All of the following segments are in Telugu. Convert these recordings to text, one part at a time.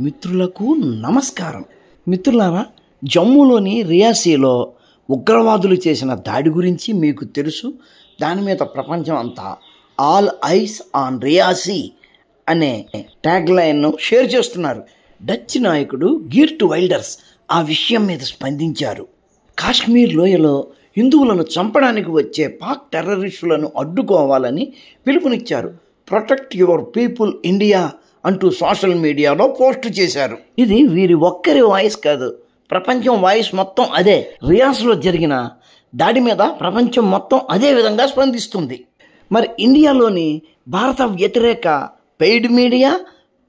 మిత్రులకు నమస్కారం. మిత్రులారా, జమ్మూలోని రియాసీలో ఉగ్రవాదులు చేసిన దాడి గురించి మీకు తెలుసు. దాని మీద ప్రపంచం అంతా ఆల్ ఐస్ ఆన్ రియాసీ అనే ట్యాగ్ లైన్ను షేర్ చేస్తున్నారు. డచ్ నాయకుడు గీర్ట్ వైల్డర్స్ ఆ విషయం మీద స్పందించారు. కాశ్మీర్ లోయలో హిందువులను చంపడానికి వచ్చే పాక్ టెర్రరిస్టులను అడ్డుకోవాలని పిలుపునిచ్చారు. ప్రొటెక్ట్ యువర్ పీపుల్ ఇండియా అంటూ సోషల్ మీడియాలో పోస్ట్ చేశారు. ఇది వీరి ఒక్కరి వాయిస్ కాదు, ప్రపంచం వాయిస్ మొత్తం అదే. రియాస్లో జరిగిన దాడి మీద ప్రపంచం మొత్తం అదే విధంగా స్పందిస్తుంది. మరి ఇండియాలోని భారత వ్యతిరేక పెయిడ్ మీడియా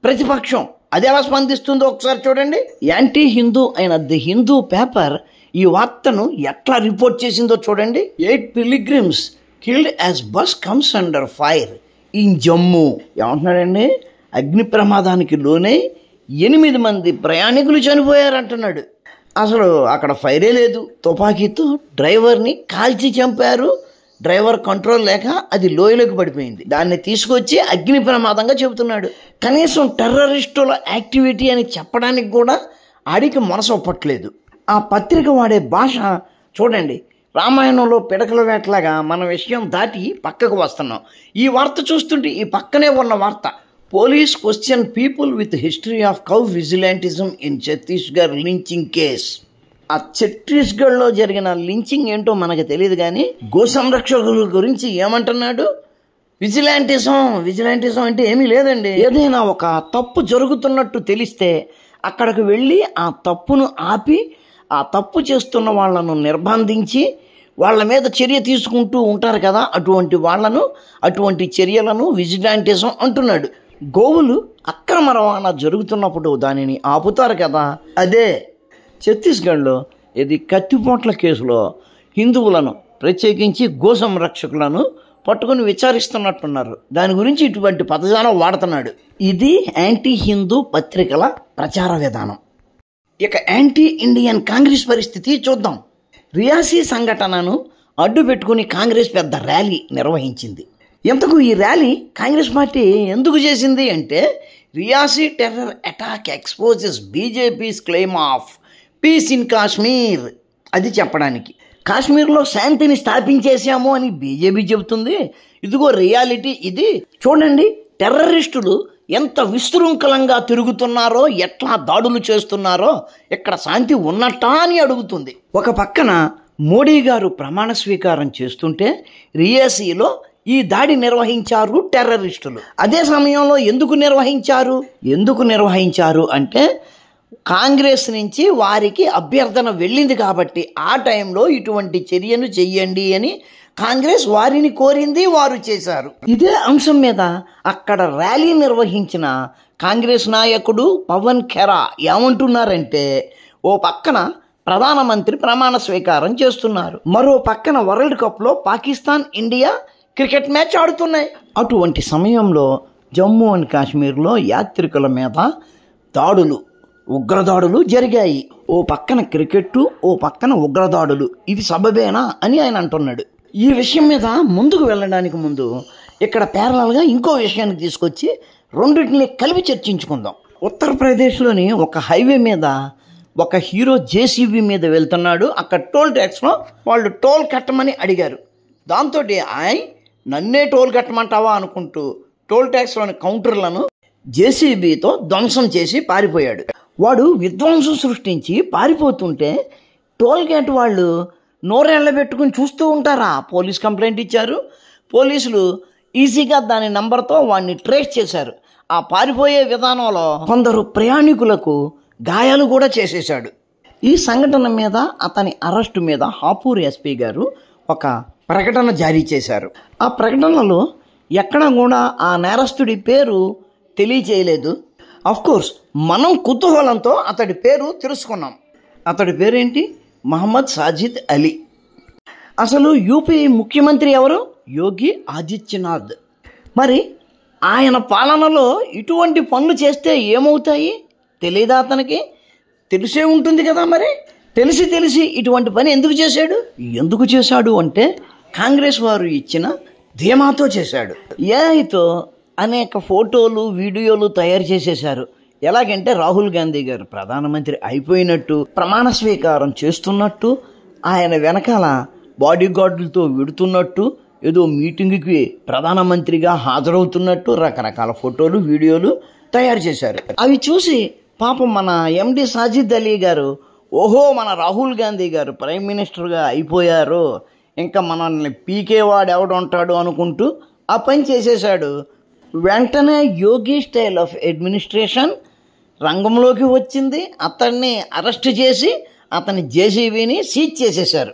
ప్రతిపక్షం అది ఎలా స్పందిస్తుందో ఒకసారి చూడండి. యాంటీ హిందూ అయిన ది హిందూ పేపర్ ఈ వార్తను ఎట్లా రిపోర్ట్ చేసిందో చూడండి. 8 pilgrims killed as bus comes under fire in Jammu. ఏమంటున్నాడండి? అగ్ని ప్రమాదానికి లోనే 8 మంది ప్రయాణికులు చనిపోయారంటున్నాడు. అసలు అక్కడ ఫైరే లేదు. తుపాకీతో డ్రైవర్ని కాల్చి చంపారు. డ్రైవర్ కంట్రోల్ లేక అది లోయలోకి పడిపోయింది. దాన్ని తీసుకొచ్చి అగ్ని ప్రమాదంగా చెబుతున్నాడు. కనీసం టెర్రరిస్టుల యాక్టివిటీ అని చెప్పడానికి కూడా ఆడికి మనసు ఒప్పట్లేదు. ఆ పత్రిక వాడే భాష చూడండి. రామాయణంలో పిడకల వేటలాగా మన విషయం దాటి పక్కకు వస్తున్నాం. ఈ వార్త చూస్తుంటే ఈ పక్కనే ఉన్న వార్త, police question people with history of cow vigilantism in Chhattisgarh lynching case. ఆ ఛత్తీస్గఢ్లో జరిగిన లించింగ్ ఏంటో మనకు తెలియదు, కానీ గో సంరక్షకుల గురించి ఏమంటున్నాడు? విజిలాంటిజం అంటే ఏమీ లేదండి. ఏదైనా ఒక తప్పు జరుగుతున్నట్టు తెలిస్తే అక్కడికి వెళ్ళి ఆ తప్పును ఆపి ఆ తప్పు చేస్తున్న వాళ్ళను నిర్బంధించి వాళ్ళ మీద చర్య తీసుకుంటూ ఉంటారు కదా, అటువంటి చర్యలను విజిలాంటిజం అంటున్నాడు. గోవులు అక్రమ రవాణా జరుగుతున్నప్పుడు దానిని ఆపుతారు కదా, అదే. ఛత్తీస్గఢ్లో ఇది కత్తిపోట్ల కేసులో హిందువులను ప్రత్యేకించి గో సంరక్షకులను పట్టుకుని విచారిస్తున్నట్టున్నారు. దాని గురించి ఇటువంటి పదజాలం వాడుతున్నాడు. ఇది యాంటీ హిందూ పత్రికల ప్రచార విధానం. ఇక యాంటీ ఇండియన్ కాంగ్రెస్ పరిస్థితి చూద్దాం. రియాసీ సంఘటనను అడ్డు పెట్టుకుని కాంగ్రెస్ పెద్ద ర్యాలీ నిర్వహించింది. ఇంతకు ఈ ర్యాలీ కాంగ్రెస్ పార్టీ ఎందుకు చేసింది అంటే, Reasi terror attack exposes BJP's claim of piece in Kashmir అది చెప్పడానికి. కాశ్మీర్లో శాంతిని స్థాపించేశాము అని బీజేపీ చెబుతుంది. ఇదిగో రియాలిటీ ఇది. చూడండి, టెర్రరిస్టులు ఎంత విశృంఖలంగా తిరుగుతున్నారో, ఎట్లా దాడులు చేస్తున్నారో, ఇక్కడ శాంతి ఉన్నట్టా అని అడుగుతుంది. ఒక పక్కన మోడీ గారు ప్రమాణ స్వీకారం చేస్తుంటే రియాసీలో ఈ దాడి నిర్వహించారు టెర్రరిస్టులు. అదే సమయంలో ఎందుకు నిర్వహించారు అంటే, కాంగ్రెస్ నుంచి వారికి అభ్యర్థన వెళ్ళింది కాబట్టి ఆ టైంలో ఇటువంటి చర్యను చెయ్యండి అని కాంగ్రెస్ వారిని కోరింది, వారు చేశారు. ఇదే అంశం మీద అక్కడ ర్యాలీ నిర్వహించిన కాంగ్రెస్ నాయకుడు పవన్ ఖేరా ఏమంటున్నారంటే, ఓ పక్కన ప్రధానమంత్రి ప్రమాణ స్వీకారం చేస్తున్నారు, మరో పక్కన వరల్డ్ కప్లో పాకిస్తాన్ ఇండియా క్రికెట్ మ్యాచ్ ఆడుతున్నాయి. అటువంటి సమయంలో జమ్మూ అండ్ కాశ్మీర్లో యాత్రికుల మీద ఉగ్రదాడులు జరిగాయి. ఓ పక్కన క్రికెట్టు, ఓ పక్కన ఉగ్రదాడులు. ఇది సబబేనా అని ఆయన అంటున్నాడు. ఈ విషయం మీద ముందుకు వెళ్ళడానికి ముందు ఇక్కడ ప్యారలల్గా ఇంకో విషయాన్ని తీసుకొచ్చి రెండింటిని కలిపి చర్చించుకుందాం. ఉత్తరప్రదేశ్లోని ఒక హైవే మీద ఒక హీరో జేసీబీ మీద వెళ్తున్నాడు. అక్కడ టోల్ ట్యాక్స్లో వాళ్ళు టోల్ కట్టమని అడిగారు. దాంతో నన్నే టోల్ కట్టమంటావా అనుకుంటూ టోల్ ట్యాక్స్లోని కౌంటర్లను జేసీబీతో ధ్వంసం చేసి పారిపోయాడు. వాడు విధ్వంసం సృష్టించి పారిపోతుంటే టోల్ గేట్ వాళ్ళు నోరేళ్ల పెట్టుకుని చూస్తూ ఉంటారా? పోలీస్ కంప్లైంట్ ఇచ్చారు. పోలీసులు ఈజీగా దాని నంబర్తో వాడిని ట్రేస్ చేశారు. ఆ పారిపోయే విధానంలో కొందరు ప్రయాణికులకు గాయాలు కూడా చేసేశాడు. ఈ సంఘటన మీద, అతని అరెస్టు మీద హాపూర్ ఎస్పీ గారు ఒక ప్రకటన జారీ చేశారు. ఆ ప్రకటనలో ఎక్కడ కూడా ఆ నేరస్తుడి పేరు తెలియచేయలేదు. కోర్స్ మనం కుతూహలంతో అతడి పేరు తెలుసుకున్నాం. అతడి పేరేంటి? మహమ్మద్ సాజిద్ అలీ. అసలు యూపీ ముఖ్యమంత్రి ఎవరు? యోగి ఆదిత్యనాథ్. మరి ఆయన పాలనలో ఇటువంటి పనులు చేస్తే ఏమవుతాయి తెలియదా అతనికి? తెలిసే ఉంటుంది కదా. మరి తెలిసి ఇటువంటి పని ఎందుకు చేశాడు అంటే, కాంగ్రెస్ వారు ఇచ్చిన ధీమాతో చేశాడు. ఏఐతో అనేక ఫోటోలు, వీడియోలు తయారు చేసేశారు. ఎలాగంటే రాహుల్ గాంధీ గారు ప్రధానమంత్రి అయిపోయినట్టు ప్రమాణ స్వీకారం చేస్తున్నట్టు ఆయన వెనకాల బాడీ గార్డులతో వెడుతున్నట్టు ఏదో మీటింగ్కి ప్రధానమంత్రిగా హాజరవుతున్నట్టు రకరకాల ఫోటోలు వీడియోలు తయారు చేశారు. అవి చూసి పాపం మన ఎండి సాజిద్ అలీ గారు ఓహో మన రాహుల్ గాంధీ గారు ప్రైమ్ మినిస్టర్గా అయిపోయారు, ఇంకా మనల్ని పీకేవాడు ఎవడుంటాడు అనుకుంటూ ఆ పని చేసేశాడు. వెంటనే యోగి స్టైల్ ఆఫ్ అడ్మినిస్ట్రేషన్ రంగంలోకి వచ్చింది. అతన్ని అరెస్ట్ చేసి అతని జేసీబీని సీజ్ చేసేశారు.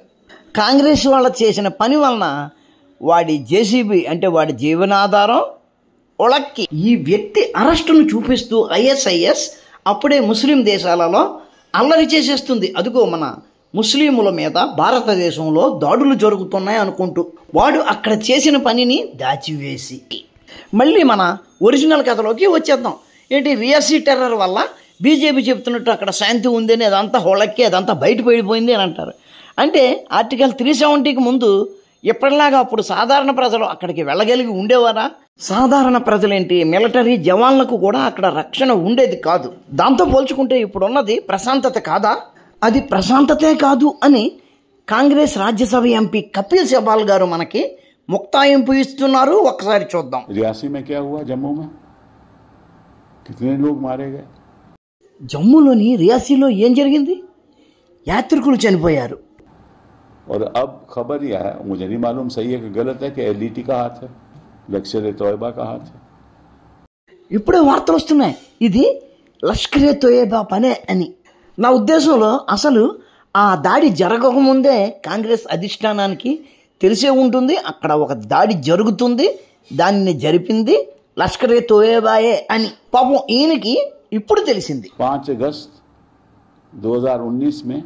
కాంగ్రెస్ వాళ్ళు చేసిన పని వలన వాడి జేసీబీ అంటే వాడి జీవనాధారం ఉళక్కి. ఈ వ్యక్తి అరెస్టును చూపిస్తూ ఐఎస్ఐఎస్ అప్పుడే ముస్లిం దేశాలలో అల్లరి చేసేస్తుంది. అదిగో మన ముస్లింల మీద భారతదేశంలో దాడులు జరుగుతున్నాయి అనుకుంటూ వాడు అక్కడ చేసిన పనిని దాచివేసి మళ్ళీ మన ఒరిజినల్ కథలోకి వచ్చేద్దాం. ఏంటి రియాసీ టెర్రర్ వల్ల బీజేపీ చెప్తున్నట్టు అక్కడ శాంతి ఉందని అదంతా హోళక్కి అదంతా బయటపడిపోయింది అని అంటారు. అంటే ఆర్టికల్ 370కి ముందు ఎప్పటిలాగా అప్పుడు సాధారణ ప్రజలు అక్కడికి వెళ్ళగలిగి ఉండేవారా? సాధారణ ప్రజలేంటి మిలిటరీ జవాన్లకు కూడా అక్కడ రక్షణ ఉండేది కాదు. దాంతో పోల్చుకుంటే ఇప్పుడున్నది ప్రశాంతత కాదా? అది ప్రశాంతతే కాదు అని కాంగ్రెస్ రాజ్యసభ ఎంపీ కపిల్ సిబాల్ గారు మనకి ముక్తాయింపు ఇస్తున్నారు. ఒక్కసారి చూద్దాం. रियासी में क्या हुआ? जम्मू में कितने लोग मारे गए? జమ్మూలోని రియాసీలో ఏం జరిగింది? యాత్రికులు చనిపోయారు. और अब खबर यह है, मुझे नहीं मालूम सही है कि गलत है, कि एलईटी का हाथ है, लश्कर तोयबा का हाथ है. ఇప్పుడే వార్తలు వస్తున్నాయి ఇది లష్కరే తోయబా పనే అని. నా ఉద్దేశంలో అసలు ఆ దాడి జరగకముందే కాంగ్రెస్ అధిష్టానానికి తెలిసే ఉంటుంది అక్కడ ఒక దాడి జరుగుతుంది, దాన్ని జరిపింది లష్కరే తోయబాయే అని. పాపం ఈయనకి ఇప్పుడు తెలిసింది. 5 अगस्त 2019 में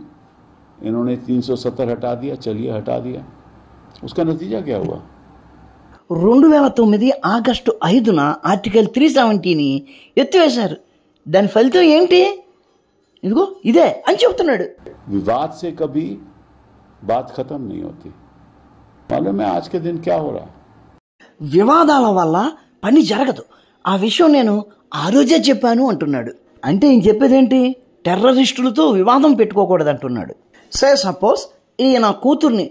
इन्होंने 370 हटा दिया. चलिए हटा दिया, उसका नतीजा क्या हुआ? 2009 ఆగస్టు 5న ఆర్టికల్ 370ని ఎత్తివేశారు. దాని ఫలితం ఏంటి? ఇదిగో ఇదే అని చెబుతున్నాడు. विवाद से कभी बात खत्म नहीं होती. मालूम है आज के दिन क्या हो रहा है? వివాదాల వల్ల పని జరగదు. ఆ విషయం నేను ఆ రోజే చెప్పాను అంటున్నాడు. అంటే ఈయన చెప్పేదేంటి? టెర్రరిస్టులతో వివాదం పెట్టుకోకూడదు అంటున్నాడు. సపోజ్ ఈయన కూతుర్ని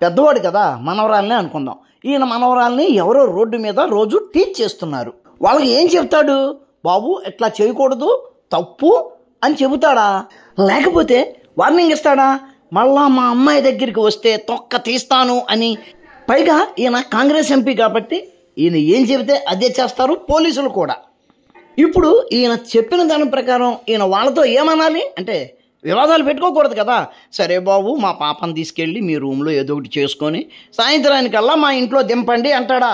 పెద్దవాడు కదా మనవరాల్ని అనుకుందాం. ఈయన మనవరాల్ని ఎవరో రోడ్డు మీద రోజు టీచ్ చేస్తున్నారు. వాళ్ళకి ఏం చెప్తాడు? బాబు ఎట్లా చేయకూడదు, తప్పు అని చెబుతాడా? లేకపోతే వార్నింగ్ ఇస్తాడా? మళ్ళా మా అమ్మాయి దగ్గరికి వస్తే తొక్క తీస్తాను అని. పైగా ఈయన కాంగ్రెస్ ఎంపీ కాబట్టి ఈయన ఏం చెబితే అదే చేస్తారు పోలీసులు కూడా. ఇప్పుడు ఈయన చెప్పిన దాని ప్రకారం ఈయన వాళ్ళతో ఏమనాలి అంటే వివాదాలు పెట్టుకోకూడదు కదా. సరే బాబు మా పాపను తీసుకెళ్ళి మీ రూమ్లో ఏదో ఒకటి చేసుకొని సాయంత్రానికల్లా మా ఇంట్లో దింపండి అంటాడా?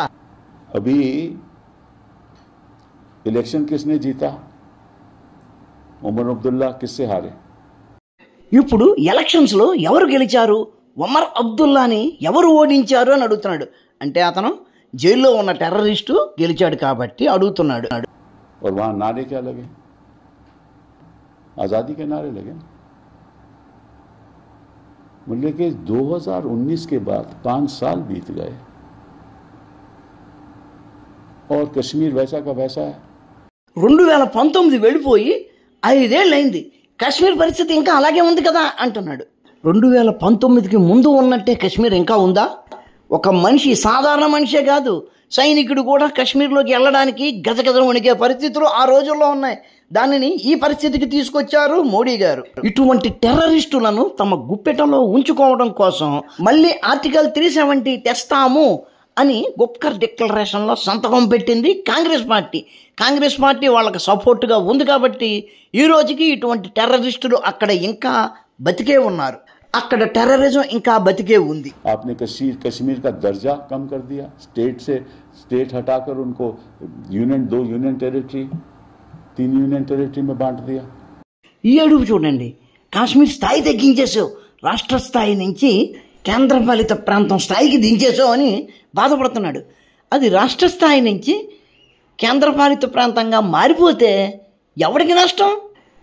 अभी इलेक्शन किसने जीता? उमर अब्दुल्ला किससे हारे? ఇప్పుడు ఎలక్షన్స్లో ఎవరు గెలిచారు? ఉమర్ అబ్దుల్లాని ఎవరు ఓడించారు అని అడుగుతున్నాడు. అంటే అతను జైల్లో ఉన్న టెర్రరిస్టు గెలిచాడు కాబట్టి అడుగుతున్నాడు. और वहां नारे क्या लगे? आजादी के नारे लगे. बोले कि 2019 के बाद 5 साल बीत गए और कश्मीर वैसा का वैसा है. 2019 వెళ్ళిపోయి 5 ఏళ్ళైంది, కాశ్మీర్ పరిస్థితి ఇంకా అలాగే ఉంది కదా అంటున్నాడు. 2019కి ముందు ఉన్నట్టే కాశ్మీర్ ఇంకా ఉందా? ఒక మనిషి, సాధారణ మనిషే కాదు, సైనికుడు కూడా కాశ్మీర్లోకి వెళ్ళడానికి గజగజ వణికే పరిస్థితులు ఆ రోజుల్లో ఉన్నాయి. దానిని ఈ పరిస్థితికి తీసుకొచ్చారు మోడీ గారు. ఇటువంటి టెర్రరిస్టులను తమ గుప్పెటలో ఉంచుకోవడం కోసం మళ్ళీ ఆర్టికల్ 370 తెస్తాము అని గుప్కర్ డిక్లరేషన్లో సంతకం పెట్టింది కాంగ్రెస్ పార్టీ. కాంగ్రెస్ పార్టీ వాళ్ళకి సపోర్టుగా ఉంది కాబట్టి ఈ రోజుకి ఇటువంటి టెర్రరిస్టులు అక్కడ ఇంకా బతికే ఉన్నారు. అక్కడ టెర్రరిజం ఇంకా బతికే ఉంది. आपने कश्मीर का दर्जा कम कर दिया. स्टेट हटाकर उनको union 2 union territory 3 union territory में बांट दिया. ఈ అడుగు చూడండి, కాశ్మీర్ స్థాయి తగ్గించేసావు, రాష్ట్ర స్థాయి నుంచి కేంద్రపాలిత ప్రాంతం స్థాయికి దించేసావు అని బాధపడుతున్నాడు. అది రాష్ట్ర స్థాయి నుంచి కేంద్రపాలిత ప్రాంతంగా మారిపోతే ఎవరికి నష్టం?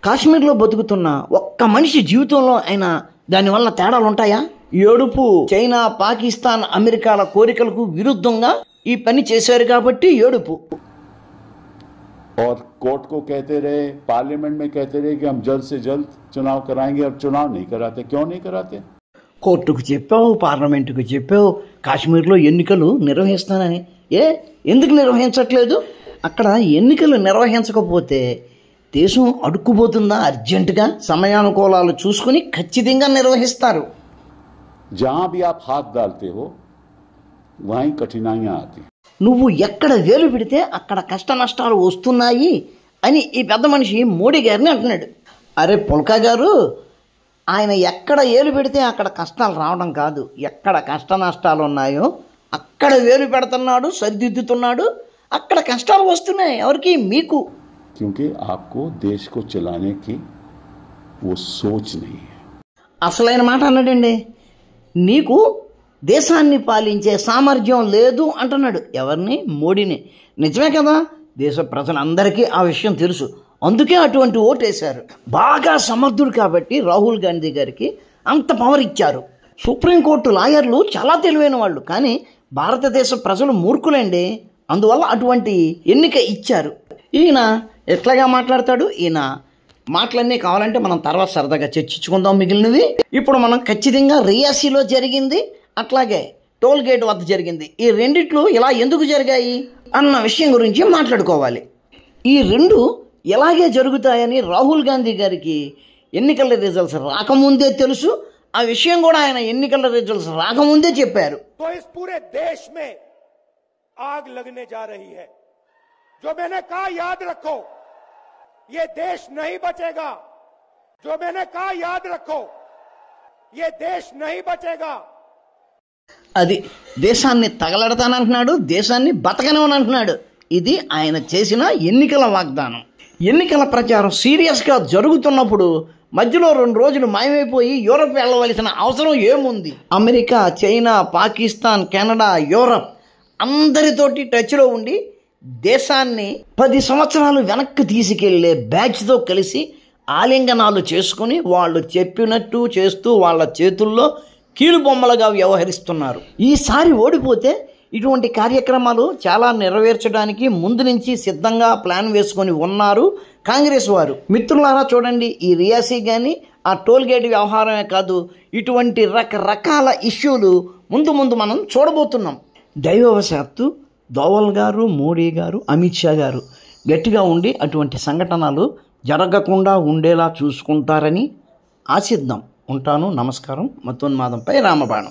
కాశ్మీర్లో బతుకుతున్న ఒక్క మనిషి జీవితంలో అయినా దానివల్ల తేడాలు ఉంటాయా? ఏడుపు. చైనా, పాకిస్తాన్, అమెరికాల కోరికలకు విరుద్ధంగా ఈ పని చేశారు కాబట్టి ఏడుపు. और कोर्ट को कहते रहे, पार्लियामेंट में कहते रहे कि हम जल्द से जल्द चुनाव कराएंगे, और चुनाव नहीं कराते। क्यों नहीं कराते? కోర్టుకు చెప్పావు, పార్లమెంటుకు చెప్పావు, కాశ్మీర్లో ఎన్నికలు నిర్వహిస్తానని. ఎందుకు నిర్వహించట్లేదు? అక్కడ ఎన్నికలు నిర్వహించకపోతే దేశం అడుక్కుపోతుందా? అర్జెంటుగా సమయానుకూలాలు చూసుకుని ఖచ్చితంగా నిర్వహిస్తారు. जहां भी आप हाथ डालते हो वहीं कठिनाइयां आती. నువ్వు ఎక్కడ వేలు పెడితే అక్కడ కష్ట నష్టాలు వస్తున్నాయి అని ఈ పెద్ద మనిషి మోడీ గారిని అంటున్నాడు. అరే పుల్కా గారు, ఆయన ఎక్కడ ఏలు పెడితే అక్కడ కష్టాలు రావడం కాదు, ఎక్కడ కష్ట నష్టాలు ఉన్నాయో అక్కడ వేలు పెడుతున్నాడు, సరిదిద్దుతున్నాడు, అక్కడ కష్టాలు వస్తున్నాయి. ఎవరికి? మీకు. क्योंकि आपको देश को चलाने की वो सोच नहीं है. అసలైన మాట అన్నాడండి. నీకు దేశాన్ని పాలించే సామర్థ్యం లేదు అంటున్నాడు. ఎవరిని? మోడీని. నిజమే కదా, దేశ ప్రజలందరికీ ఆ విషయం తెలుసు. అందుకే అటువంటి ఓటేశారు. బాగా సమర్థుడు కాబట్టి రాహుల్ గాంధీ గారికి అంత పవర్ ఇచ్చారు. సుప్రీంకోర్టు లాయర్లు చాలా తెలివైన వాళ్ళు, కానీ భారతదేశ ప్రజలు మూర్ఖులండి. అందువల్ల అటువంటి ఎన్నిక ఇచ్చారు. ఈయన ఎట్లాగా మాట్లాడతాడు? ఈయన మాటలన్నీ కావాలంటే మనం తర్వాత సరదాగా చర్చించుకుందాం మిగిలినవి. ఇప్పుడు మనం ఖచ్చితంగా రియాసీలో జరిగింది, అట్లాగే టోల్ గేట్ వద్ద జరిగింది, ఈ రెండిట్లు ఇలా ఎందుకు జరిగాయి అన్న విషయం గురించి మాట్లాడుకోవాలి. ఈ రెండు ఎలాగే జరుగుతాయని రాహుల్ గాంధీ గారికి ఎన్నికల రిజల్ట్స్ రాకముందే తెలుసు. ఆ విషయం కూడా ఆయన ఎన్నికల రిజల్ట్స్ రాకముందే చెప్పారు. तो इस पूरे देश में आग लगने जा रही है. जो मैंने कहा याद रखो, ये देश नहीं बचेगा. जो मैंने कहा याद रखो, ये देश नहीं बचेगा. అది దేశాన్ని తగలడతానంటున్నాడు, దేశాన్ని బతకనివ్వనంటున్నాడు. ఇది ఆయన చేసిన ఎన్నికల వాగ్దానం. ఎన్నికల ప్రచారం సీరియస్గా జరుగుతున్నప్పుడు మధ్యలో 2 రోజులు మాయమైపోయి యూరప్ వెళ్ళవలసిన అవసరం ఏముంది? America, China, Pakistan, Canada, Europe అందరితోటి టచ్లో ఉండి దేశాన్ని 10 సంవత్సరాలు వెనక్కి తీసుకెళ్లే బ్యాచ్తో కలిసి ఆలింగనాలు చేసుకుని వాళ్ళు చెప్పినట్టు చేస్తూ వాళ్ళ చేతుల్లో కీలుబొమ్మలుగా వ్యవహరిస్తున్నారు. ఈసారి ఓడిపోతే ఇటువంటి కార్యక్రమాలు చాలా నెరవేర్చడానికి ముందు నుంచి సిద్ధంగా ప్లాన్ వేసుకొని ఉన్నారు కాంగ్రెస్ వారు. మిత్రులారా చూడండి, ఈ రియాసీ కానీ ఆ టోల్ గేట్ వ్యవహారమే కాదు, ఇటువంటి రకరకాల ఇష్యూలు ముందు ముందు మనం చూడబోతున్నాం. దైవవశాత్తు దోవల్ గారు, మోడీ గారు, అమిత్ షా గారు గట్టిగా ఉండి అటువంటి సంఘటనలు జరగకుండా ఉండేలా చూసుకుంటారని ఆశిద్దాం. ఉంటాను. నమస్కారం. మతోన్మాదంపై రామబాణం.